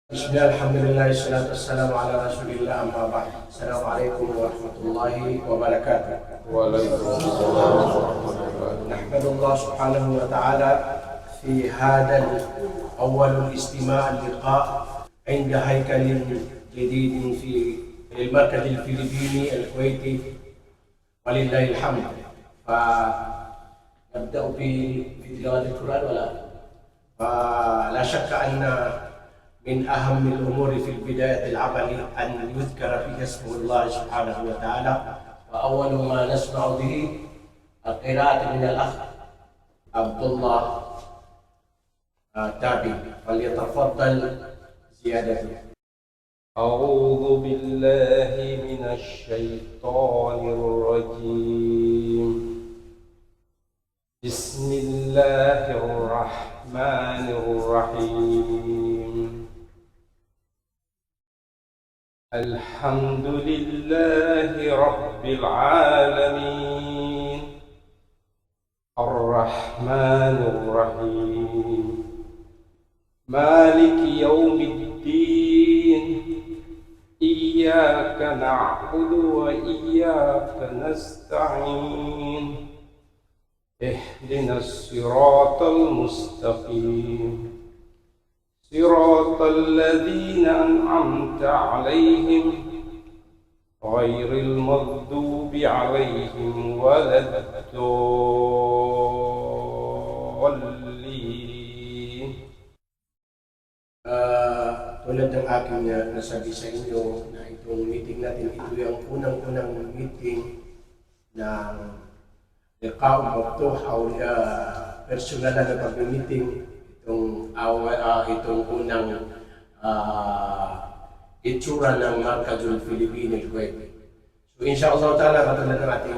Bismillah, alhamdulillah, salatu wassalamu ala rasulillah, amma ba'd. Assalamualaikum warahmatullahi wabarakatuh. Waalaikumsalam warahmatullahi Nahmadullah subhanahu wa ta'ala fi hadal awwal istima' al-liqa' عند هيكل جديد في المركز الفلبيني الكويتي ولله الحمد. فنبدأ في تلاوة القرآن فلا شك أن من أهم الأمور في البداية العمل أن يذكر فيه اسم الله سبحانه وتعالى، وأول ما نسمع به القراءة من الأخ عبد الله تابي، فليتفضل زيادته. أعوذ بالله من الشيطان الرجيم. بسم الله الرحمن الرحيم. الحمد لله رب العالمين الرحمن الرحيم مالك يوم الدين إياك نعبد وإياك نستعين اهدنا الصراط المستقيم صراط الذين أنعمت عليهم غير المغضوب عليهم ولا الضالين. Tulad ng aking nasabi sa inyo na itong meeting natin, ito yung unang-unang meeting ng Liqa' Maftuh o personal na pag-meeting. Itong unang itsura ng Markazul Filipino Kuwait. So inshallah ta'ala, katulad ng ating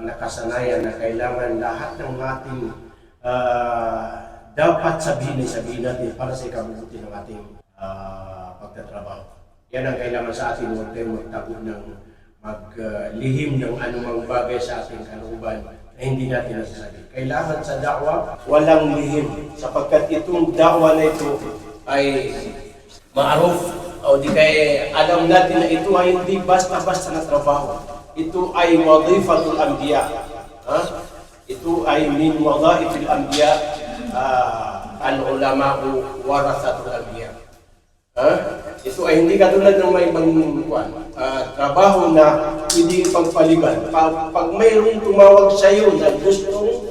nakasanayan na kailangan lahat ng ating dapat sabihin natin para sa ikabubuti ng ating pagtatrabaho. Yan ang kailangan sa atin, huwag tayong magtago ng maglihim ng anumang bagay sa ating kalooban na hindi natin nasasabi. Kailangan sa da'wa, walang lihim, sapagkat itong da'wa na ito ay ma'aruf o di kaya alam natin na ito ay hindi basta-basta na trabaho. Ito ay wadifatul anbiya. Ito ay min wadaitul anbiya, al-ulama'u warathatul anbiya. Ito ay hindi katulad ng may ibang trabaho na hindi pagpaliban. Pag mayroong tumawag sa iyo na gustong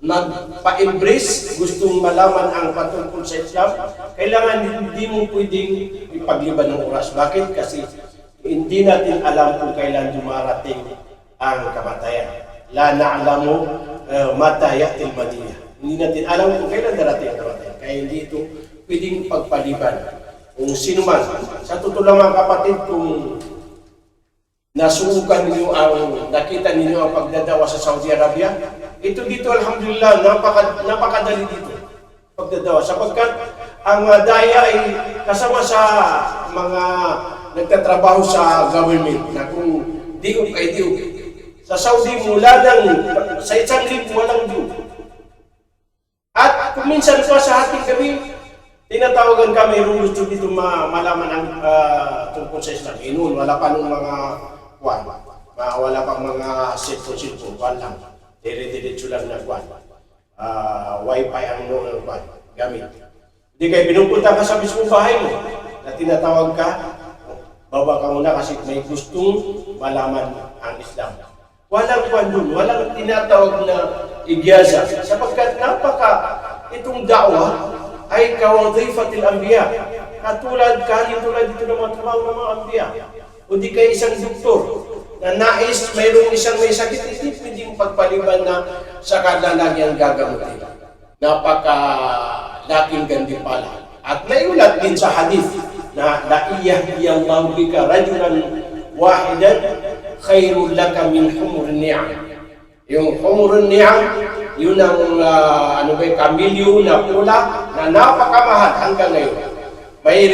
nagpa-embrace, gustong malaman ang patungkol sa Islam, kailangan hindi mo pwedeng ipagliban ng oras. Bakit? Kasi hindi natin alam kung kailan dumarating ang kamatayan. La na'lamu mata ya'til maniyah. Hindi natin alam kung kailan darating ang kamatayan. Kaya hindi ito pwedeng pagpaliban. Kung sino man, sa totoo lang mga kapatid, kung nasubukan ninyo nakita ninyo ang pagdadawa sa Saudi Arabia, ito dito alhamdulillah, napakadali dito pagdadawa. Sapagkat ang daya ay kasama sa mga nagtatrabaho sa government na kung diog ay diog. Sa Saudi mula sa isang libo walang diog. At kung minsan pa sa ating gabi, tinatawagan kami, mayroong gusto dito malaman ang tungkol sa Islam. Noon, wala pa nung mga wala pang mga cellphone, lang. Dire-diretso lang na Wi-Fi ang noong gamit. Hindi kayo pinupunta ka sa mismong bahay mo na tinatawag ka, baba ka muna kasi may gustong malaman ang Islam. Walang tinatawag na igyaza, sapagkat itong da'wa ay kawadhifatil anbiya. Katulad dito ng mga trabaho ng mga anbiya. O di kayo isang doktor na nais mayroong isang may sakit, hindi pwedeng pagpaliban na sa kalalagian gagamutin. Napakalaking gantimpala. At naiulat din sa hadith na la iyahdiyallahu bika rajulan wahidan khairul laka min humurin ni'am. Yung humurin ni'am, yun ang kamilyo na pula na napakamahal hanggang ngayon. May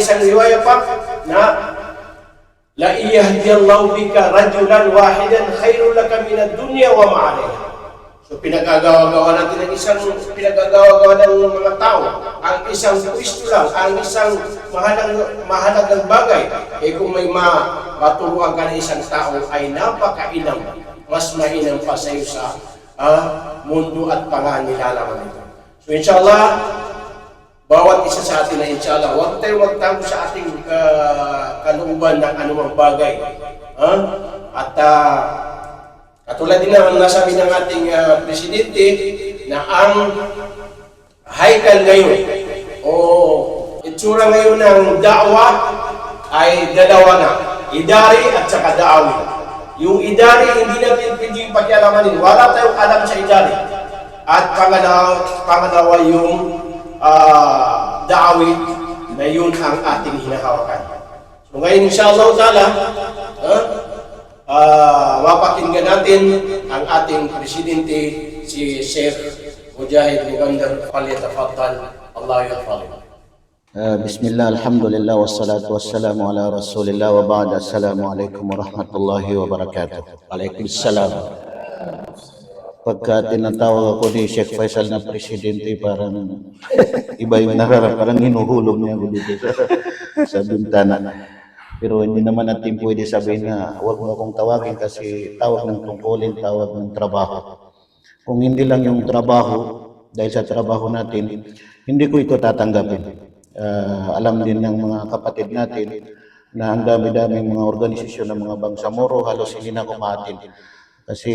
isang riwaya pa na la iyahdiyallahu bika rajulan wahidan khairul laka min ad-dunya wa ma 'alayha. So pinagagawa-gawa natin ng isang pinagagawa-gawa ng mga tao ang isang pwesto lang, ang isang mahalagang bagay, kung may maturuan ka ng isang tao ay napakainam, mas mainam pa sa iyo sa mundo at pangangilalaman nito. So inshallah, bawat isa sa atin na inshallah, huwag tayo magtago sa ating kalooban ng anumang bagay. At katulad din naman nasabi ng ating presidente na ang haikal ngayon o itsura ngayon ng da'wa ay dalawa na, idari at saka da'awi. Yung idari hindi natin pwedeng pakialamanin, wala tayong alam sa idari. At pangalawa yung da'awi na yun ang ating hinahawakan. So ngayon inshallah ta'ala, mapakinggan natin ang ating presidente si Sheikh Mujahid Mugandar. Falyatafaddal. Allah yahfadhah. Bismillah, alhamdulillah, wassalatu wassalamu ala rasulillah wa ba'da. Assalamualaikum warahmatullahi wabarakatuh. Waalaikumsalam. Pagka tinatawag ako ni Sheikh Faisal na presidente, parang iba yung nararap, parang hinuhulog niya ako dito sa bintana. Pero hindi naman natin pwede sabihin na huwag mo akong tawagin kasi tawag ng tungkulin, tawag ng trabaho. Kung hindi lang yung trabaho, dahil sa trabaho natin, hindi ko ito tatanggapin. Alam din ng mga kapatid natin na ang dami-daming mga organisasyon ng mga Bangsamoro, halos hindi na kumatin. Kasi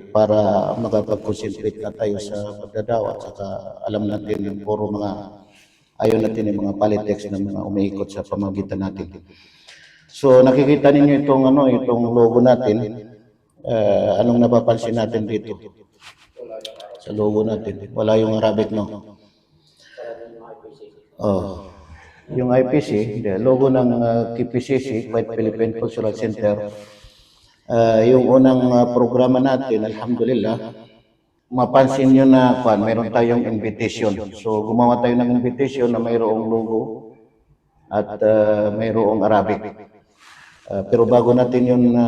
para makapag-concentrate na tayo sa pagdadawa, at saka alam natin yung puro mga, ayaw natin yung mga politics na mga umiikot sa pamagitan natin. So nakikita ninyo itong logo natin. Anong napapansin natin dito? Sa logo natin, wala yung Arabic, no? Yung IPC, logo ng KPCC, Kuwait Philippine Cultural Center. Yung unang programa natin, alhamdulillah, mapansin nyo na mayroon tayong invitation. So gumawa tayo ng invitation na mayroong logo at mayroong Arabic. Pero bago natin yung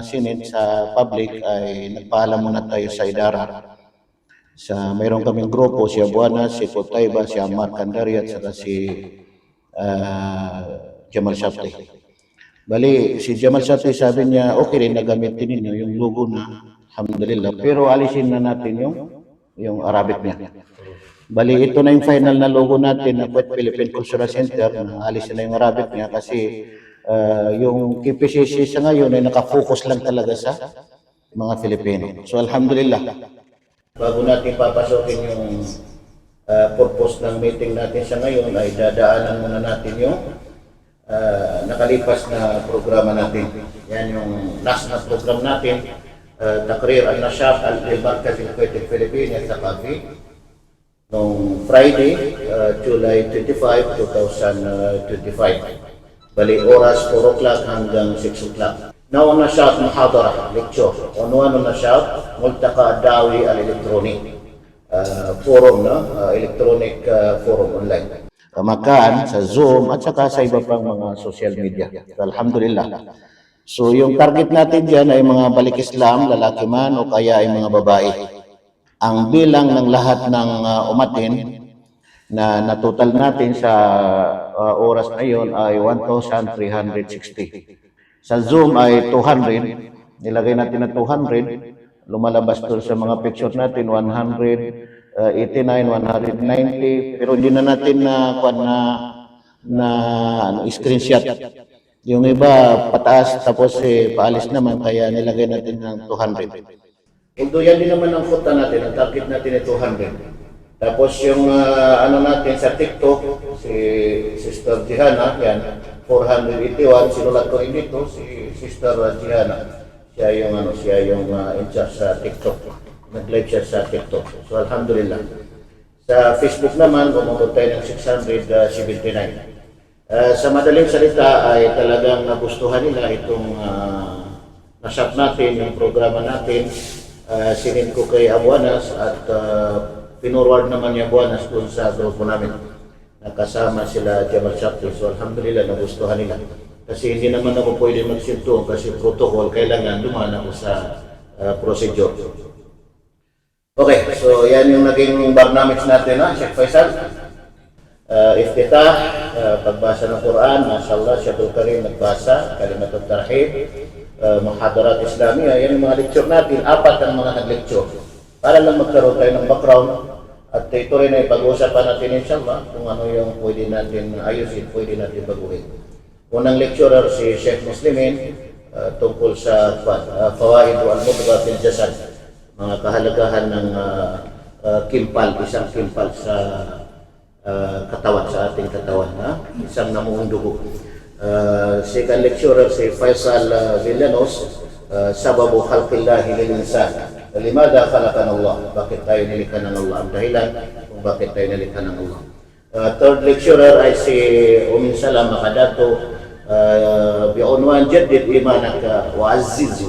sinend sa public, ay nagpaalam muna tayo sa idara. Mayroon kaming grupo, si Abuana, si Kotayba, si Ammar Kandari, at saka si Jamal Shafti. Bali, si Jamal Shafti sabi niya, okay rin na gamitin ninyo yung logo na, alhamdulillah. Pero alisin na natin yung Arabic niya. Bali, ito na yung final na logo natin na Kuwait Philippine Cultural Center. Alisin na yung Arabic niya kasi yung KPCC sa ngayon ay nakafocus lang talaga sa mga Filipino. So, alhamdulillah. Bago natin papasokin yung purpose ng meeting natin sa ngayon, ay dadaanan muna natin yung nakalipas na programa natin. Yan yung last na program natin, Takrir al-Nashat al-Barkaz al-Kuwait al-Philippines sa Cavite, noong Friday, July 25, 2025. Bali, oras 4 o'clock hanggang 6 o'clock. Now, nashat muhadara, lecture. Unwano nashat, multaka dawi al-electronic forum, electronic forum online. Kamakan sa Zoom at saka sa iba pang mga social media. Alhamdulillah. So, yung target natin dyan ay mga balik Islam, lalaki man o kaya ay mga babae. Ang bilang ng lahat ng umatin na total natin sa oras na yon ay 1,360. Sa Zoom ay 200, nilagay natin na 200, lumalabas doon sa mga picture natin 189, 190, pero hindi na natin screenshot. Yung iba pataas tapos paalis naman, kaya nilagay natin ng 200. Although yan din naman ang kuta natin, ang target natin ay 200. Tapos yung natin sa TikTok, si Sister Jihana, yan, 481, sinulat ko rin dito, si Sister Jihana. Siya yung in charge sa TikTok. Nag-live siya sa TikTok. So alhamdulillah. Sa Facebook naman, umabot tayo ng 679. Sa madaling salita ay talagang nagustuhan nila itong nasap natin, yung programa natin. Sinin ko kay Abuanas at pinorward naman ni Abuanas doon sa grupo namin. Nakasama sila Jamal Shafti. So alhamdulillah, nagustuhan nila. Kasi hindi naman ako pwede magsinto kasi protocol, kailangan dumaan ako sa procedure. Okay, so yan yung naging barnamits natin, Sheikh Faisal. Iftitah, pagbasa ng Quran, mashallah, Syabul Karim nagbasa, kalimatut tarhib, muhadarat Islamiyah, yan yung mga lecture natin, 4 ang mga nag-lecture. Para lang magkaroon tayo ng background, at ito rin ay pag-uusapan natin inshallah kung ano yung pwede natin ayusin, pwede natin baguhin. Unang lecturer si Sheikh Muslimin, tungkol sa fawaid al-mudghah fil jasad, mga kahalagahan ng kimpal, isang kimpal sa katawan, sa ating katawan, isang namuong dugo. Second lecturer si Faisal Villanos, sababu khalqillahi lil insan, limada khalaqana Allah, bakit tayo nilikha ng Allah, ang dahilan kung bakit tayo nilikha ng Allah. Third lecturer ay si Salam Makadato, biunwan jaddid imanaka wa azzizu,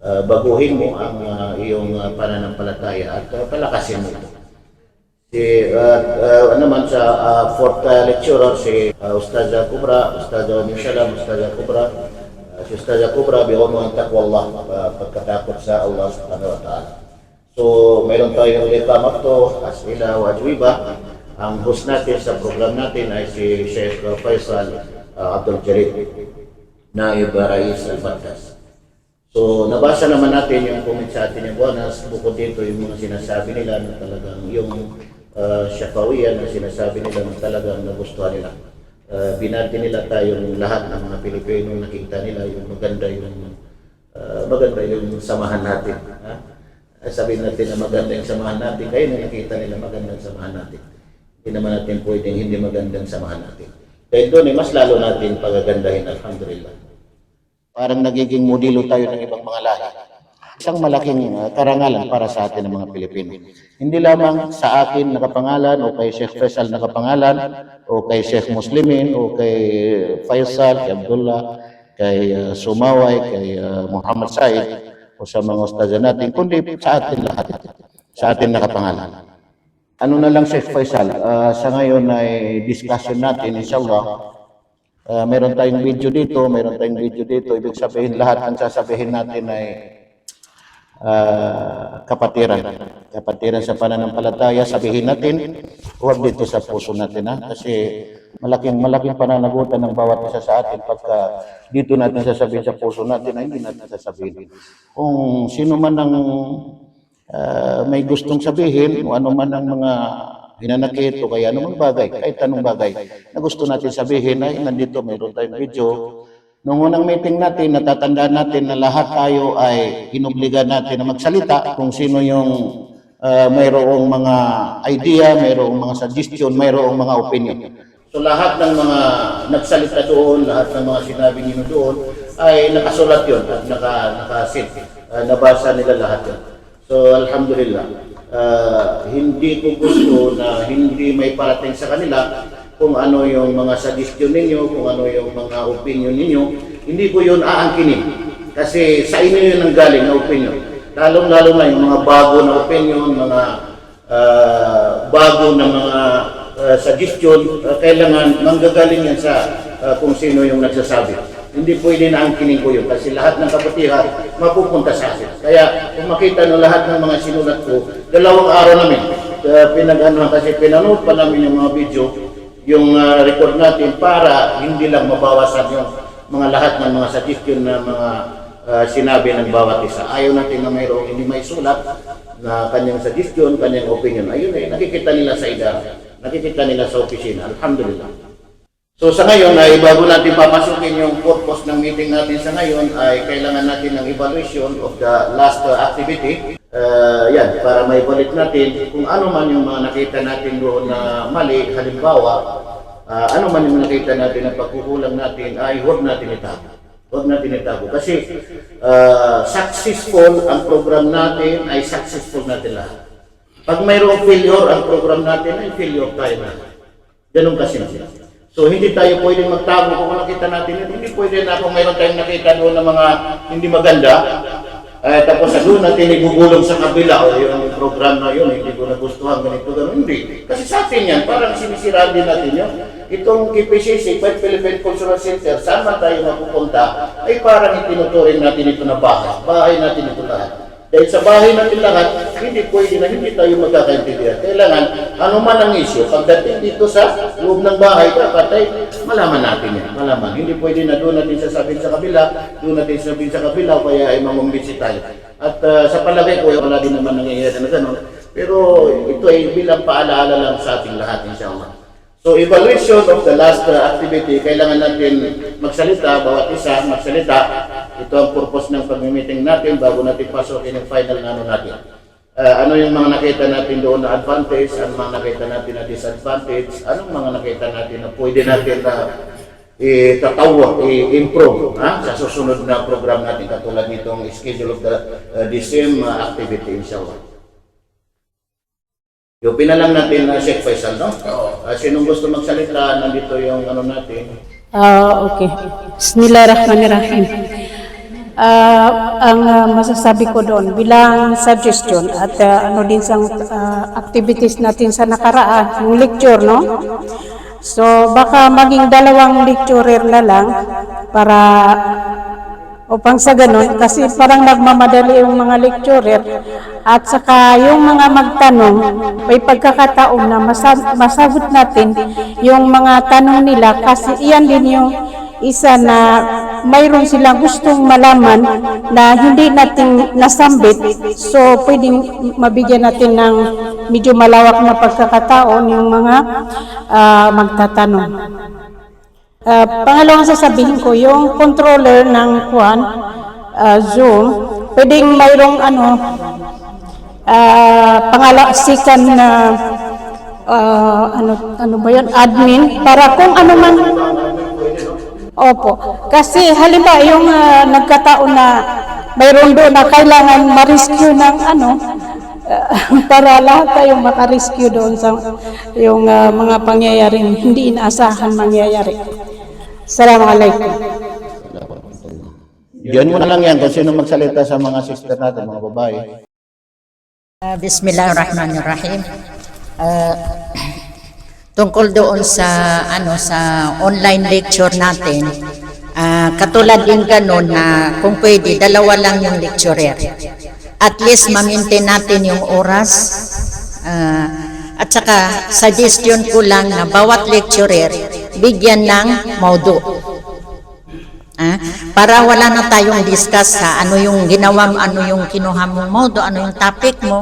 baguhin mo ang iyong pananampalataya at palakasin mo ito. Si naman sa fourth lecturer si Ustazah Kubra, Ustazah Salam, Ustazah Kubra, si Ustazah Kubra biunwan taqwallah, pagkatakot sa Allah subhanahu wa ta'ala. So mayroon tayong liqamah to, as'ila wa ajwiba. Ang host natin sa program natin ay si Sheikh Faisal Abdul Jalil, Naib Rais Al-Batas. So nabasa naman natin yung comment sa atin yung Buwanas, bukod dito yung mga sinasabi nila na talagang yung Shafawiyan na sinasabi nila na talagang nagustuhan nila. Binati nila tayong lahat ng mga Pilipino, nakita nila yung maganda yung samahan natin. Sabihin natin na maganda yung samahan natin, kaya na nakita nila magandang samahan natin. Hindi naman natin pwedeng hindi magandang samahan natin. Dahil doon mas lalo natin pagagandahin, alhamdulillah. Parang nagiging modelo tayo ng ibang mga lahi. Isang malaking karangalan para sa atin ng mga Pilipino. Hindi lamang sa akin nakapangalan o kay Sheikh Faisal nakapangalan o kay Sheikh Muslimin o kay Faisal, kay Abdullah, kay Sumaway, kay Muhammad Said o sa mga ustadya natin, kundi sa atin lahat. Sa atin nakapangalan. Ano na lang Sheikh Faisal, sa ngayon ay discussion natin, inshallah. Meron tayong video dito, ibig sabihin lahat ang sasabihin natin ay kapatiran sa pananampalataya, sabihin natin, huwag dito sa puso natin, kasi malaking pananagutan ng bawat isa sa atin pagka dito natin sasabihin sa puso natin ay hindi natin sasabihin. Kung sino man ang may gustong sabihin o ano man ang mga hinanakit o kaya anumang bagay, kahit anong bagay na gusto natin sabihin ay nandito, mayroon tayong video. Noong unang meeting natin, natatandaan natin na lahat tayo ay inobliga natin na magsalita kung sino yung mayroong mga idea, mayroong mga suggestion, mayroong mga opinion. So lahat ng mga nagsalita doon, lahat ng mga sinabi niyo doon ay nakasulat yun at nakasit. Nabasa nila lahat yun. So alhamdulillah, hindi ko gusto na hindi may parating sa kanila kung ano yung mga suggestion ninyo, kung ano yung mga opinion ninyo, hindi ko yun aangkinin. Kasi sa inyo yun ang galing na opinion. Lalong-lalo na yung mga bago na opinion, mga bago na mga suggestion, kailangan manggagaling yan sa kung sino yung nagsasabi. Hindi pwede na angkinin ko yun kasi lahat ng kabutihan mapupunta sa akin. Kaya kung makita nyo lahat ng mga sinulat ko, 2 araw namin, kasi pinanood pa namin yung mga video, yung record natin para hindi lang mabawasan yung mga lahat ng mga suggestion na mga sinabi ng bawat isa. Ayaw natin na mayroong hindi may sulat na kanyang suggestion, kanyang opinion. Ayun nakikita nila sa idara, nakikita nila sa opisina. Alhamdulillah. So sa ngayon ay bago natin papasukin yung purpose ng meeting natin sa ngayon ay kailangan natin ng evaluation of the last activity. Yan, para maibalik natin kung ano man yung mga nakita natin doon na mali. Halimbawa, ano man yung nakita natin na pagkukulang natin ay huwag natin itago. Huwag natin itago. Kasi successful ang program natin ay successful natin lahat. Pag mayroong failure ang program natin ay failure tayo na. Ganun kasi natin. So hindi tayo pwedeng magtago kung nakita natin yun. Hindi pwede na kung mayroon tayong nakita doon ng mga hindi maganda, tapos doon natin ibubulong sa kabila o yung program na yun, hindi ko nagustuhan, ganito, gano'n. Hindi. Kasi sa atin yan, parang sinisiraan din natin yun. Itong KPCC, Philippine Cultural Center, saan man tayo mapupunta, ay parang itinuturing natin ito na bahay. Bahay natin ito lahat. Dahil sa bahay natin lahat, hindi pwede na hindi tayo magkakaintindihan. Kailangan, ano man ang issue, pagdating dito sa loob ng bahay, dapat ay malaman natin yan. Malaman. Hindi pwede na doon natin sasabihin sa kabila, doon natin sasabihin sa kabila, kaya ay mamumbisi tayo. At sa palagay ko, wala din naman nangyayari na gano'n. Pero ito ay bilang paalaala lang sa ating lahat, inshallah. So, evaluation of the last activity, kailangan natin magsalita, bawat isa magsalita. Ito ang purpose ng pag-meeting natin bago natin pasukin yung final na ano natin. Ano yung mga nakita natin doon na advantage, ano mga nakita natin na disadvantage, anong mga nakita natin na pwede natin na i-improve sa susunod na program natin katulad nitong schedule of the same activity, inshallah. Yupin na lang natin Sheikh Faisal, no? Sinong gusto magsalita, nandito yung ano natin. Okay. Bismillahirrahmanirrahim. Ang masasabi ko doon bilang suggestion at ano din sa activities natin sa nakaraan, yung lecture, no? So baka maging dalawang lecturer na lang para upang sa ganun, kasi parang nagmamadali yung mga lecturer at saka yung mga magtanong, may pagkakataon na masagot natin yung mga tanong nila kasi iyan din yung isa na mayroon silang gustong malaman na hindi natin nasambit, so pwedeng mabigyan natin ng medyo malawak na pagkakataon yung mga magtatanong. Pangalawang sasabihin ko, yung controller ng Zoom, pwedeng mayroong second na ano ba yun, admin, para kung ano man. Opo, kasi halimbawa yung nagkataon na mayroon doon na kailangan ma-rescue ng para lahat tayong maka-rescue doon sa yung mga pangyayaring hindi inaasahan mangyayari. Assalamualaikum. Diyan mo na lang yan kung sino magsalita sa mga sister natin, mga babae. Bismillahirrahmanirrahim. Tungkol doon sa sa online lecture natin, katulad din ganun na kung pwede dalawa lang yung lecturer. At least ma-maintain natin yung oras. At saka suggestion ko lang na bawat lecturer bigyan ng maudu. Para wala na tayong discuss sa ano yung ginawa mo, ano yung kinuha mong maudu, ano yung topic mo.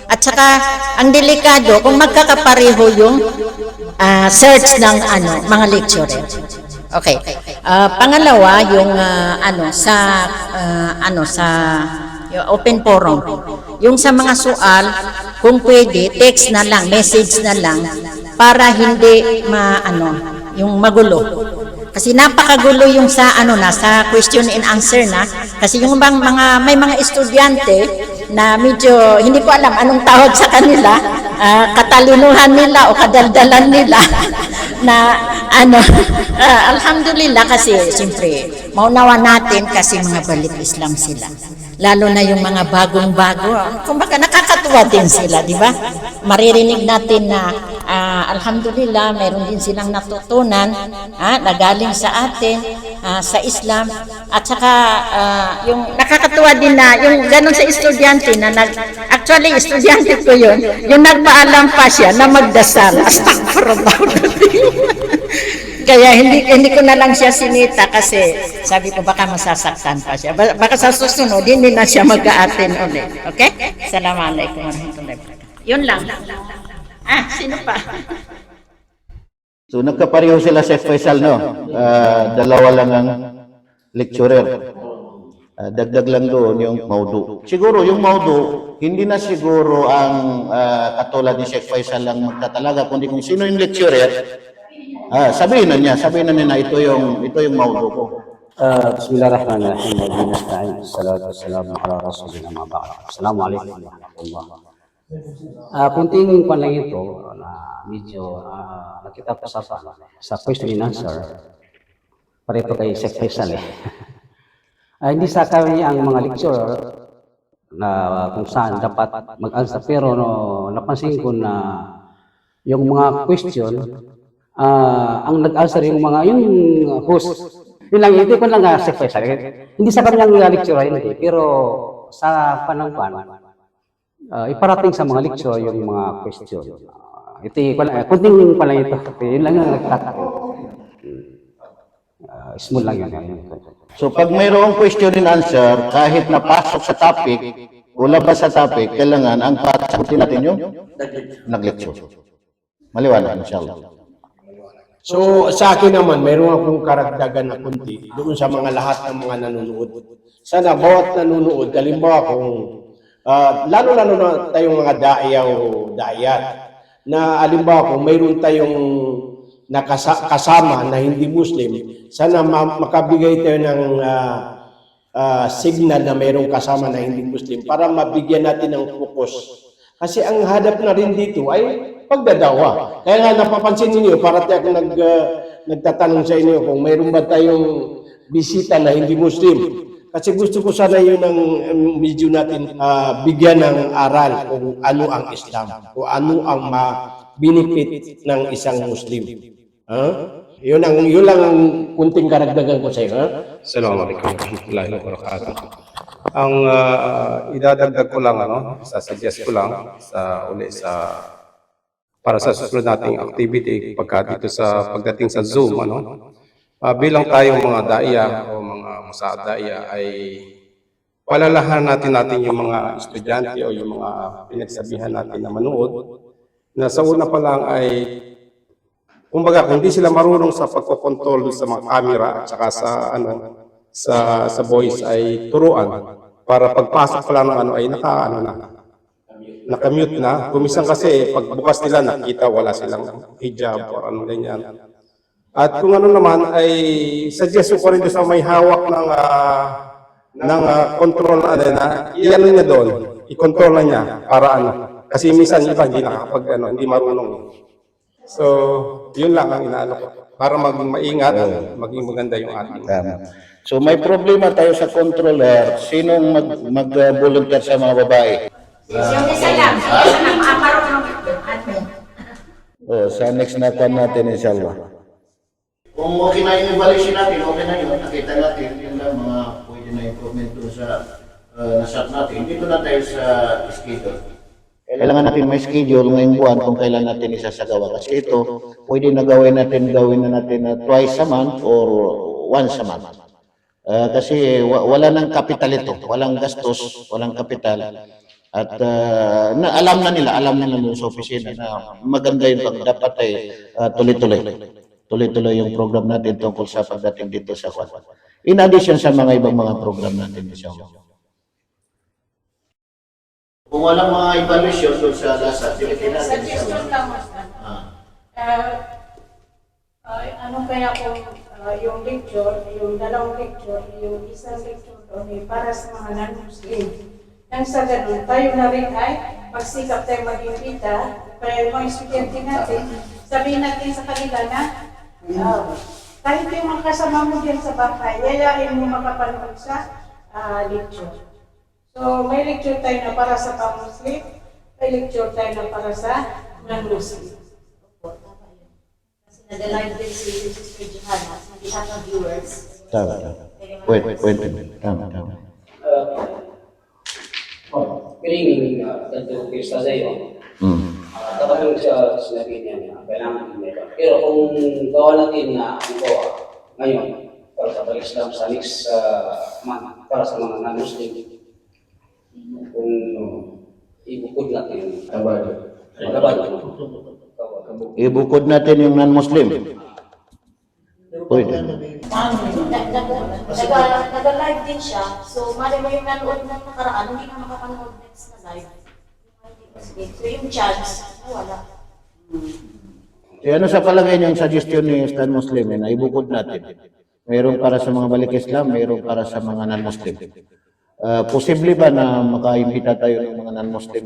At saka ang delikado kung magkakapareho yung search ng mga lecturer. Okay. Pangalawa yung sa yung open forum. Yung sa mga sual, kung pwede, text na lang, message na lang para hindi yung magulo. Kasi napakagulo yung sa sa question and answer na, kasi yung may mga estudyante na medyo hindi ko alam anong tawag sa kanila, katalinuhan nila o kadaldalan nila na alhamdulillah, kasi siyempre maunawa natin kasi mga balit Islam sila. Lalo na yung mga bagong-bago, kumbaga nakakatuwa din sila, di ba? Maririnig natin na alhamdulillah, mayroon din silang natutunan na galing sa atin, sa Islam. At saka yung nakakatuwa din na yung ganun sa estudyante na actually estudyante ko yun, yung nagpaalam pa siya na magdasal. Astaghfirullah. Kaya hindi ko na lang siya sinita kasi sabi ko baka masasaktan pa siya. Baka sa susunod hindi na siya mag-a-attend ulit. Okay? Assalamualaikum warahmatullahi wabarakatuh. Yun lang. Sino pa? So nagkapareho sila sa Faisal, no? Dalawa lang ang lecturer. Dagdag lang doon yung maudu. Siguro yung maudu, hindi na siguro ang katulad ni Sheikh Faisal lang magtatalaga, kundi kung sino yung lecturer, sabihin na niya na ito yung maudu ko. Bismillahirrahmanirrahim. Salatu wassalamu ala rasulina ma ba'd. Assalamualaikum warahmatullahi wabarakatuh. Kunting kwan lang ito na medyo nakita ko sa question and answer. Pareto kay Sheikh Faisal hindi sa kami ang mga lecture na kung saan dapat mag-answer, pero napansin ko na yung mga question ang nag-answer yung host. Yun lang, hindi ko lang Sheikh Faisal. Hindi sa kanyang lecture, hindi. Pero sa panangpan, iparating sa mga lecture yung mga question. Ito kunting pa lang ito. Yun lang yung small lang yun. So pag mayroong question and answer, kahit napasok sa topic, o labas sa topic, kailangan ang pasagutin natin yung nag-lecture. Maliwanag, inshallah. So sa akin naman, mayroon akong karagdagan na kunti doon sa mga lahat ng mga nanonood. Sana bawat nanonood, halimbawa kung lalo-lalo na tayong mga daya o dayat, na halimbawa kung mayroon tayong kasama na hindi Muslim, sana makabigay tayo ng signal na mayroong kasama na hindi Muslim para mabigyan natin ng focus. Kasi ang hadap na rin dito ay pagdadawa. Kaya nga napapansin niyo, parati ako nagtatanong sa inyo kung mayroon ba tayong bisita na hindi Muslim. Kasi gusto ko sana yun ang medyo natin bigyan ng aral kung ano ang Islam, kung ano ang benefit ng isang Muslim. Yun lang ang kunting karagdagan ko sa iyo. Assalamualaikum warahmatullahi wabarakatuh. Ang idadagdag ko lang, sasuggest ko lang para sa susunod nating activity pagdating sa Zoom, bilang tayong mga daiya o mga musaadaiya ay palalahan natin yung mga estudyante o yung mga pinagsabihan natin na manood na sa una pa lang ay kumbaga kung di sila marunong sa pagkokontrol sa mga camera at saka sa voice ay turuan para pagpasok pa lang ng ay nakamute na. Kumisan kasi pagbukas nila nakita wala silang hijab o ganyan. At kung naman ay suggest ko rin doon sa may hawak ng control na iano niya doon, i-control na niya para kasi minsan iba hindi nakakapag hindi marunong. So, yun lang ang inaano ko para maging maingat, maging maganda yung ating. So may problema tayo sa controller. Sinong mag-volunteer sa mga babae? Yung isa lang, marunong admin. Sa next na kwan natin, inshallah. Kung okay na yung evaluation natin, okay na yun. Nakita natin, yun lang mga pwede na improvement doon sa nasat natin. Dito na tayo sa schedule. Kailangan natin may schedule ngayong buwan kung kailan natin isasagawa. Kasi ito, pwede na gawin na natin twice a month or once a month. Kasi wala nang kapital ito, walang gastos, walang kapital. At alam na nila sa opisina na maganda yung dapat ay tuloy-tuloy yung program natin tungkol sa pagdating dito sa kwan. In addition sa mga ibang mga program natin, inshallah. Kung walang mga evaluation doon sa lasa, Suggestion lang, Master. Ano kaya kung yung lecture, yung dalawang lecture, yung isang lecture doon ay para sa mga non-Muslim. Nang sa ganun, tayo na rin ay magsikap tayo mag-invita para yung mga estudyante natin, sabihin natin sa kanila na kahit yung mga kasama mo dyan sa bahay, yayain mo makapanood sa lecture. So, may lecture tayo na para sa pang-Muslim, may lecture tayo na para sa non-Muslim. Kasi nag-live din si Sister Johanna sa lahat ng viewers. Tama. Tama. Piling ganito kayo sa sayo. Tatanong siya sinabi niya na kailangan din ito. Pero kung gawa natin na ngayon, para sa Islam sa next month, para sa mga non-Muslim, kung ibukod natin, Ibukod natin yung non-Muslim. Pwede. Nag-live din siya. So, mali mo yung nanood ng nakaraan, hindi ka makapanood next na live. So, yung chance, wala. Ano sa palagay niyong suggestion ni Stan Muslim na ibukod natin? Mayroon para sa mga balik Islam, mayroon para sa mga non-Muslim. Posible ba na makaimbita tayo ng mga non-Muslim?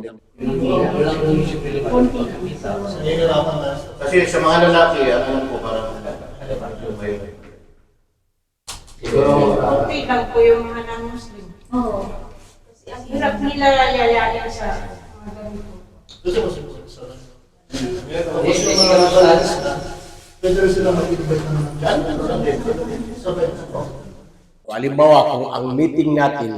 Kasi sa mga lalaki, ano po parang Okay lang po yung mga non-Muslim. Oo. Kasi ang hirap nila yayain sa mga ganito. Halimbawa, kung ang meeting natin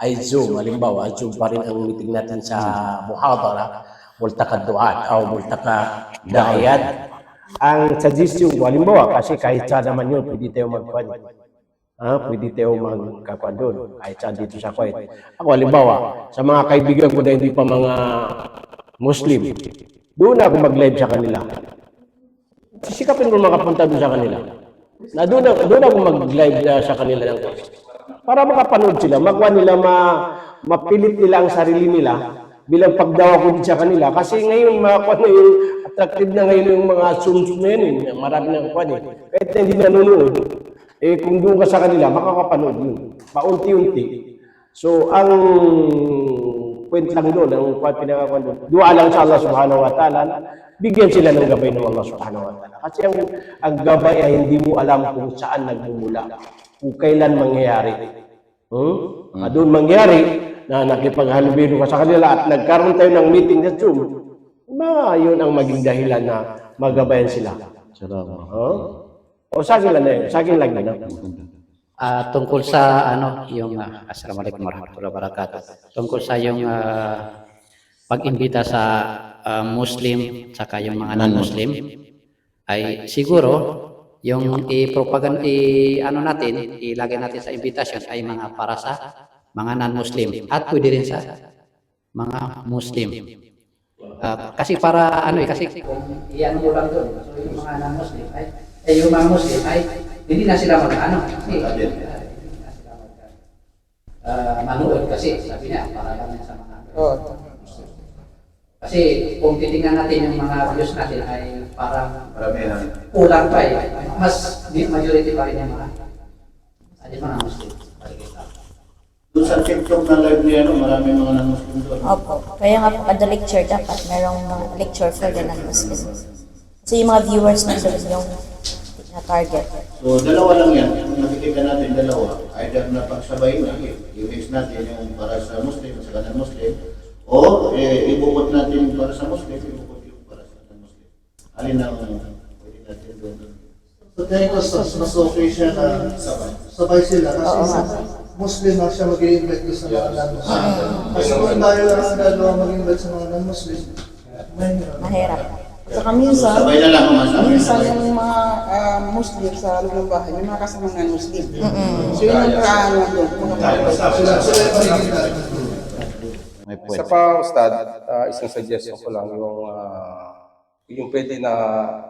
ay Zoom. Halimbawa, Zoom pa rin ang meeting natin sa muhadara, multaka duat o multaka dayat. Ang suggestion ko, halimbawa, kasi kahit saan naman yun, pwede tayo magkuhan. Pwede tayo magkakuhan doon, kahit saan dito sa Kuwait. Ako, halimbawa, sa mga kaibigan ko na hindi pa mga Muslim, doon ako mag-live sa kanila. Sisikapin ko makapunta doon sa kanila. Na doon ako mag-live sa kanila ng para makapanood sila, magawa nila, mapilit nila ang sarili nila bilang pagdawa ko din sa kanila. Kasi ngayon, makakuha na yung attractive na ngayon yung mga Zoom na yun. Marami na kuha eh. Kahit na hindi nanonood, kung doon ka sa kanila, makakapanood yun. Paunti-unti. So, ang point lang doon, ang pinakakuha doon, dua lang sa Allah subhanahu wa ta'ala, bigyan sila ng gabay ng Allah subhanahu wa ta'ala. Kasi ang gabay ay hindi mo alam kung saan nagmumula, kung kailan mangyayari. Doon mangyari na nakipaghalubilo ka sa kanila at nagkaroon tayo ng meeting sa Zoom, yun ang maging dahilan na magabayan sila. Salamat. O sa akin lang na yun, sa akin lang yun. Tungkol sa yung Assalamualaikum warahmatullahi wabarakatuh. Tungkol sa yung pag-imbita sa Muslim saka yung mga non-Muslim ay siguro yung natin, ilagay natin sa invitation ay mga para sa mga non-Muslim at pwede rin sa mga Muslim. Kasi para kasi kung iyan mo lang doon, so yung mga non-Muslim yung mga Muslim ay hindi na sila manood kasi sabi niya para lang sa mga kasi kung titingnan natin yung mga views natin ay parang kulang pa mas majority pa rin yung mga Muslim. Doon sa TikTok na live niya, maraming mga non-Muslim doon. Opo. Kaya nga po kada lecture dapat merong mga lecture for the non-Muslim. So yung mga viewers na doon yung na target. So, dalawa lang yan. Kung nakikita natin dalawa, either na pagsabay na, i-mix natin yung para sa Muslim at sa non-Muslim, o ibukot natin para sa Muslim, ibukot yung para sa non-Muslim. Alin ang pwede natin doon? So, kaya ko mas okay siya na sabay sila kasi Muslim na siya mag-i-invite ko sa mga non-Muslim. Kasi kung tayo lang ang dalawa mag-invite sa mga non-Muslim, Mahirap. Saka minsan, Sabay na lang masabi. minsan yung mga Muslim sa loob ng bahay, yung mga kasamang non-Muslim. So yun ang kaano doon. sila yung magiging May Isa pwede. pa, Ustad, isang suggestion ko lang yung pwede na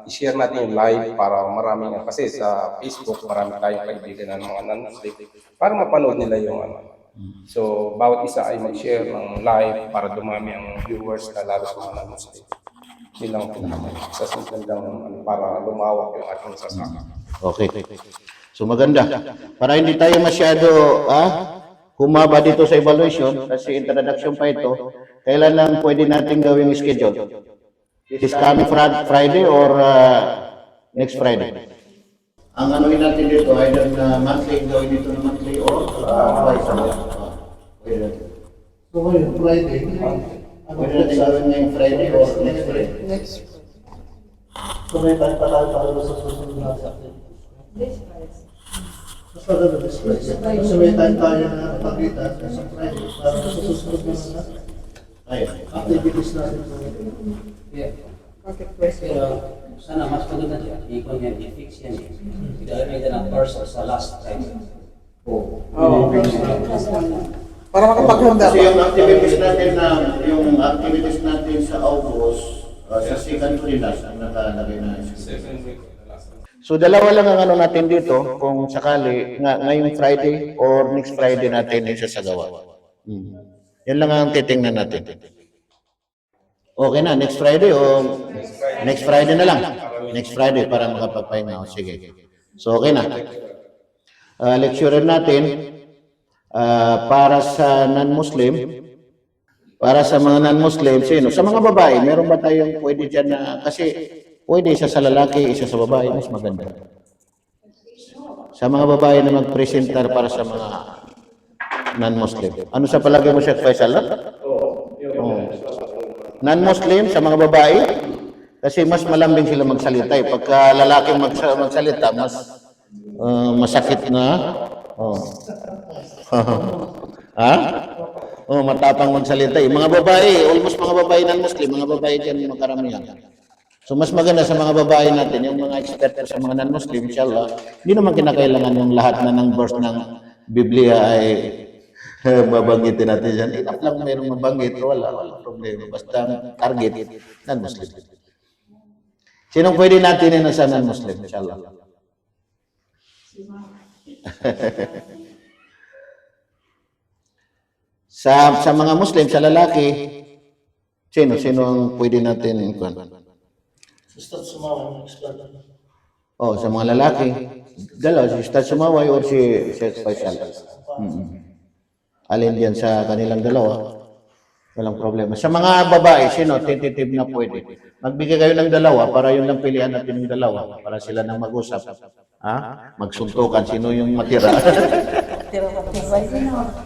i-share natin yung live para marami nga. Kasi sa Facebook, marami tayong kaibigan ng mga non-Muslim para mapanood nila yung So, bawat isa ay mag-share ng live para dumami ang viewers na lalo sa mga non-Muslim. Yun lang sa simpleng para lumawak yung ating sasaka. Okay. So maganda. Para hindi tayo masyado humaba dito sa evaluation, kasi introduction pa ito, kailan lang pwede natin gawing schedule? This coming Friday or next Friday? Ang anuhin natin dito, either na monthly, gawin dito na monthly or twice a month. Pwede natin. So ngayon, Friday, Pwede natin gawin ngayong Friday or next Friday? Next. so may time pa tayo para sa susunod natin activities. Mas maganda this Friday. Kasi may time tayo na pagkita sa Friday para sa susunod na activities natin. Okay, question. Sana mas maganda dyan, i-con yan, i-fix yan. Ilagay na ng parcel sa last time. Para makapaghanda Kasi pa. yung activities natin sa August, sa second Trinas, ang nakalagay na. So dalawa lang ang natin dito, kung sakali, ngayong Friday or next Friday natin isasagawa. Yan lang ang titingnan natin. Okay na, next Friday o next Friday na lang? Next Friday para makapagpahinga. Sige. So okay na. Lecturer natin, para sa non-Muslim, para sa mga non-Muslim, sino? Sa mga babae, meron ba tayong pwede dyan na, kasi pwede isa sa lalaki, isa sa babae, mas maganda. Sa mga babae na mag-presentar para sa mga non-Muslim. Ano sa palagay mo, Sheikh Faisal? Non-Muslim sa mga babae, kasi mas malambing sila magsalita. Pagka lalaki magsalita, mas masakit na. Ha? Oh, matapang magsalita. Yung mga babae, almost mga babae non-Muslim, mga babae dyan magkaramihan. So mas maganda sa mga babae natin, yung mga expert sa mga non-Muslim, inshallah, hindi naman kinakailangan yung lahat na ng verse ng Biblia ay babanggitin natin dyan. Enough lang mayroong mabanggit, wala problema. Basta target, non-Muslim. Sinong pwede natin na sa non-Muslim, inshallah? Sa mga Muslim, sa lalaki, sino ang pwede natin? Ustad Sumawa, expert. Oh, sa mga lalaki, dalawa, si Ustad Sumaway o si Sheikh Faisal. Alin diyan sa kanilang dalawa, walang problema. Sa mga babae, sino tentative na pwede? Magbigay kayo ng dalawa para yun lang pilihan natin yung dalawa para sila nang mag-usap. Ha? Magsuntukan sino yung matira.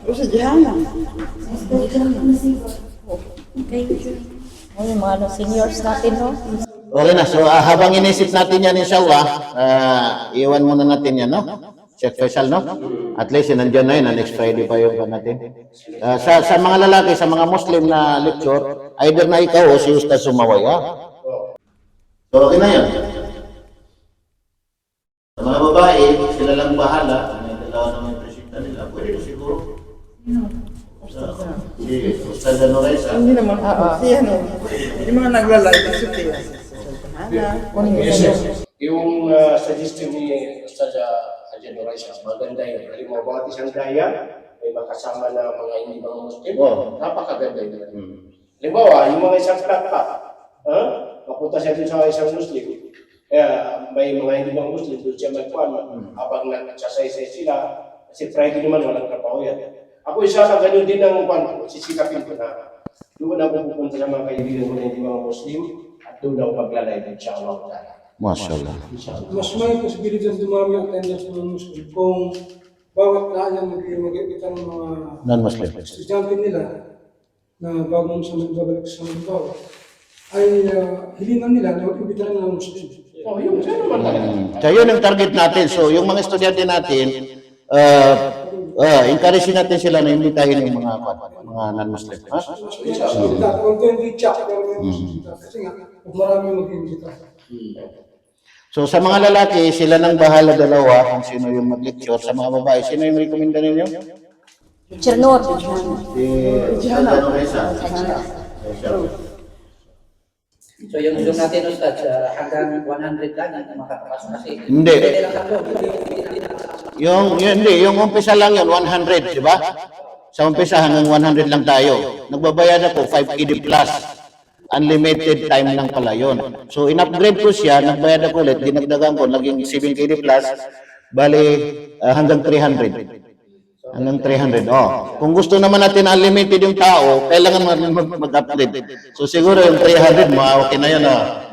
O sa Jihana. Yung mga seniors natin, no? Okay na, so habang inisip natin yan, inshallah, iwan muna natin yan, no? Sheikh Faisal, no? At least, nandyan na yun, next Friday pa yun pa natin. Sa mga lalaki, sa mga Muslim na lecture, either na ikaw o si Ustaz Sumaway, ha? So, okay na yan. Sa mga babae, sila lang bahala. May dalawa naman yung presenta nila. Pwede na siguro. Si Ustaz Noresa. Hindi naman. Si ano, yung mga naglalay, kasi kaya. Yung suggestion ni Ustaz Haji Noresa, maganda yun. Halimbawa, mga isang daya, may makasama na mga hindi mga Muslim, napakaganda yun. Halimbawa, yung mga isang platform, mapunta siya dun sa isang Muslim, may mga hindi mga Muslim, doon siya magkuhan, habang nagsasaysay sila, kasi Friday naman walang trabaho yan. Ako isa lang, ganun din ang sisikapin ko na doon ako pupunta sa mga kaibigan ko na hindi mga Muslim, at doon ako maglalay din siya Allah Ta'ala. Mashallah. Mas may posibilidad dumami ang attendance ng Muslim kung bawat daan magkikita ng mga Non-Muslim. estudyante nila na bagong sa magbabalik sa Mandawa ay hilingan nila na mag-imbitahan ng Muslim. Yung sino man talaga. So, yun ang target natin. So, yung mga estudyante natin, encourage natin sila na imbitahin yung mga non-Muslim. Ha? Kung hindi check, pero may Muslim. Kasi nga, marami mag-imbita. So, sa mga lalaki, sila nang bahala dalawa kung sino yung mag-lecture. Sa mga babae, sino yung recommenda ninyo? Chernor. Si Noresa. So yung Zoom natin, Ustad, hanggang 100 lang ang makakapasok kasi. Hindi. Yung umpisa lang yun, 100, di ba? Sa umpisa hanggang 100 lang tayo. Nagbabayad ako 5 KD plus. Unlimited time lang pala yun. So, in-upgrade ko siya, nagbayad ako ulit, dinagdagan ko, naging 7 KD plus, bali hanggang 300. Hanggang 300. Kung gusto naman natin unlimited yung tao, kailangan mag-upgrade. So, siguro yung 300, okay na yun.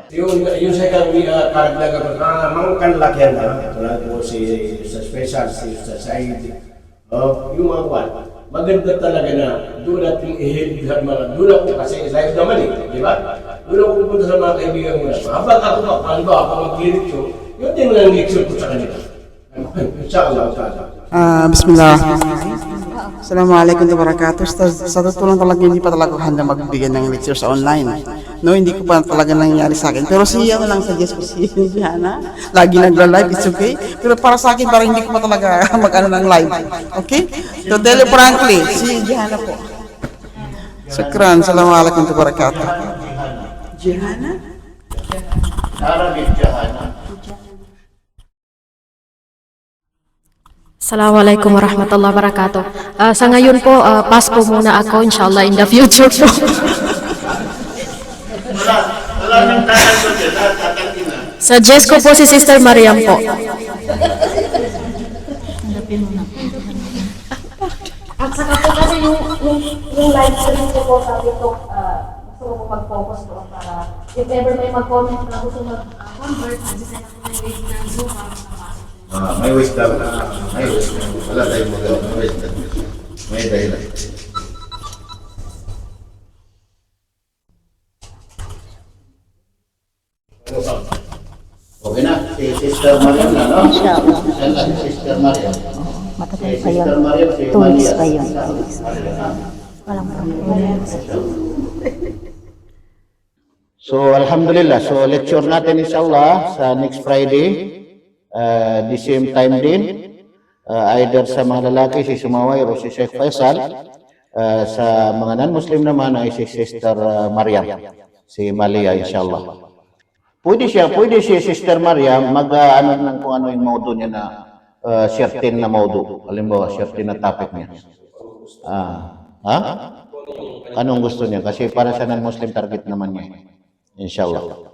Yung second karagdagan ko, mga kanlakyan na, tulad ko si Ustaz Faisal, si Ustaz Said, yung mga kwan, maganda talaga na doon natin ihilbihan mga, doon ako kasi live naman di ba? Doon ako pupunta sa mga kaibigan mo na, habang ako halimbawa ako mag-lecture, yun din lang lecture ko sa kanila. Inshallah. Bismillah. Assalamualaikum warahmatullahi wabarakatuh. Sa totoo lang talaga hindi pa talaga handa magbigay ng lecture sa online. No, hindi ko pa talaga nangyari sa akin. Pero si ano lang suggest ko si Jihana. Lagi nagla-live, it's okay. Pero para sa akin, parang hindi ko pa talaga mag-ano ng live. Okay? So, tell you frankly, si Jihana po. Shukran. Assalamualaikum warahmatullahi wabarakatuh. Jihana? Arabic Jihana. Assalamualaikum warahmatullahi wabarakatuh. Sa ngayon po, pass po muna ako, inshallah, in the future po. Wala nang tanan ko dyan, tatanggin na. Suggest ko po si Sister Mariam po. At saka po kasi yung live stream ko po, sabi ko, gusto ko po mag-focus doon para if ever may mag-comment na gusto mag-convert, mag-send ako ng link ng Zoom para makapasok. May wisdom. Wala tayong magawa. May wisdom. May dahilan. Okay na. Si Sister Mariam na, no? Inshallah. Sister Mariam. Matagal pa yun. Sister Maria, si 2 weeks Malia. pa yun. Walang problem. So, alhamdulillah. So, lecture natin inshallah sa next Friday. The same time din. Either sa mga lalaki, si Sumaway o si Sheikh Faisal. Sa mga non-Muslim naman ay si Sister Mariam. Si Malia, inshallah. Pwede si Sister Mariam mag-ano lang kung ano yung modo niya na certain na modo. Halimbawa, certain na topic niya. Anong gusto niya? Kasi para sa non-Muslim target naman niya. Inshallah.